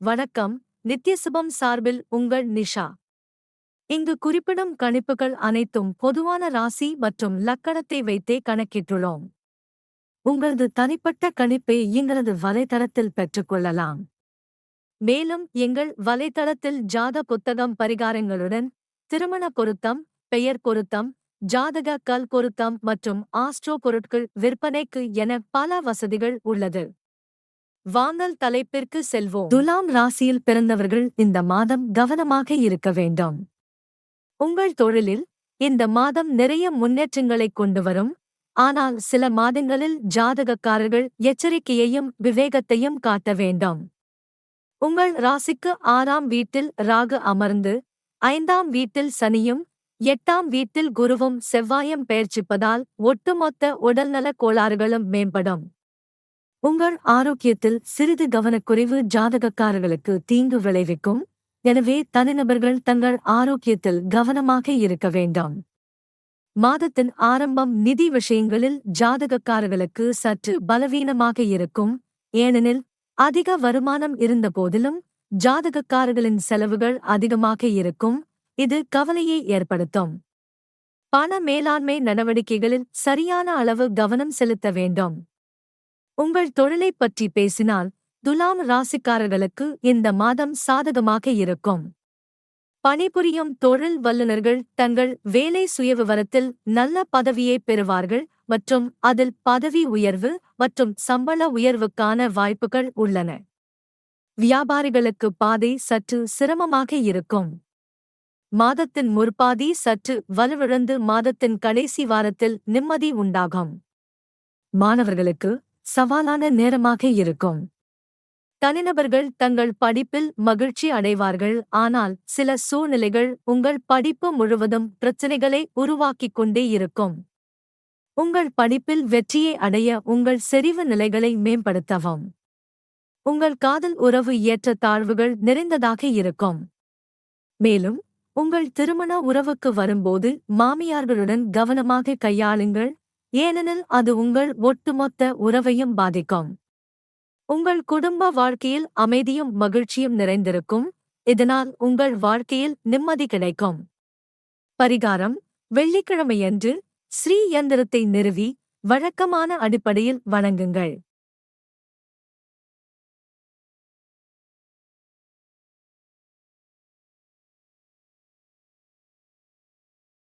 வணக்கம். நித்யசுபம் சார்பில் உங்கள் நிஷா. இங்கு குறிப்பிடும் கணிப்புகள் அனைத்தும் பொதுவான ராசி மற்றும் லக்கணத்தை வைத்தே கணக்கிட்டுள்ளோம். உங்களது தனிப்பட்ட கணிப்பை எங்களது வலைத்தளத்தில் பெற்றுக்கொள்ளலாம். மேலும் எங்கள் வலைத்தளத்தில் ஜாத புத்தகம் பரிகாரங்களுடன் திருமண பொருத்தம், பெயர் பொருத்தம், ஜாதக கல் பொருத்தம் மற்றும் ஆஸ்ட்ரோ பொருட்கள் விற்பனைக்கு என பல வசதிகள் உள்ளது. வாங்கல் தலைப்பிற்கு செல்வோம். துலாம் ராசியில் பிறந்தவர்கள் இந்த மாதம் கவனமாக இருக்க வேண்டும். உங்கள் தொழிலில் இந்த மாதம் நிறைய முன்னேற்றங்களைக் கொண்டு வரும். ஆனால் சில மாதங்களில் ஜாதகக்காரர்கள் எச்சரிக்கையையும் விவேகத்தையும் காட்ட வேண்டும். உங்கள் ராசிக்கு 6ஆம் வீட்டில் ராகு அமர்ந்து 5ஆம் வீட்டில் சனியும் 8ஆம் வீட்டில் குருவும் செவ்வாயும் பெயர்ச்சிப்பதால் ஒட்டுமொத்த உடல்நலக் கோளாறுகளும் மேம்படும். உங்கள் ஆரோக்கியத்தில் சிறிது கவனக்குறைவு ஜாதகக்காரர்களுக்கு தீங்கு விளைவிக்கும். எனவே தனிநபர்கள் தங்கள் ஆரோக்கியத்தில் கவனமாக இருக்க வேண்டும். மாதத்தின் ஆரம்பம் நிதி விஷயங்களில் ஜாதகக்காரர்களுக்கு சற்று பலவீனமாக இருக்கும். ஏனெனில் அதிக வருமானம் இருந்தபோதிலும் ஜாதகக்காரர்களின் செலவுகள் அதிகமாக இருக்கும். இது கவலையை ஏற்படுத்தும். பண மேலாண்மை நடவடிக்கைகளில் சரியான அளவு கவனம் செலுத்த வேண்டும். உங்கள் தொழிலைப் பற்றி பேசினால் துலாம் ராசிக்காரர்களுக்கு இந்த மாதம் சாதகமாக இருக்கும். பணிபுரியும் தொழில் வல்லுநர்கள் தங்கள் வேலை சுயவிவரத்தில் நல்ல பதவியை பெறுவார்கள் மற்றும் அதில் பதவி உயர்வு மற்றும் சம்பள உயர்வுக்கான வாய்ப்புகள் உள்ளன. வியாபாரிகளுக்கு பாதை சற்று சிரமமாக இருக்கும். மாதத்தின் முற்பாதி சற்று வலுவிழந்து மாதத்தின் கடைசி வாரத்தில் நிம்மதி உண்டாகும். மாணவர்களுக்கு சவாலான நேரமாக இருக்கும். தனிநபர்கள் தங்கள் படிப்பில் மகிழ்ச்சி அடைவார்கள். ஆனால் சில சூழ்நிலைகள் உங்கள் படிப்பு முழுவதும் பிரச்சினைகளை உருவாக்கிக் கொண்டே இருக்கும். உங்கள் படிப்பில் வெற்றியை அடைய உங்கள் செறிவு நிலைகளை மேம்படுத்தவும். உங்கள் காதல் உறவு ஏற்றத்தாழ்வுகள் நிறைந்ததாக இருக்கும். மேலும் உங்கள் திருமண உறவுக்கு வரும்போது மாமியார்களுடன் கவனமாக கையாளுங்கள். ஏனெனில் அது உங்கள் ஒட்டுமொத்த உறவையும் பாதிக்கும். உங்கள் குடும்ப வாழ்க்கையில் அமைதியும் மகிழ்ச்சியும் நிறைந்திருக்கும். இதனால் உங்கள் வாழ்க்கையில் நிம்மதி கிடைக்கும். பரிகாரம்: வெள்ளிக்கிழமையன்று ஸ்ரீ யந்திரத்தை நிறுவி வழக்கமான அடிப்படையில் வணங்குங்கள்.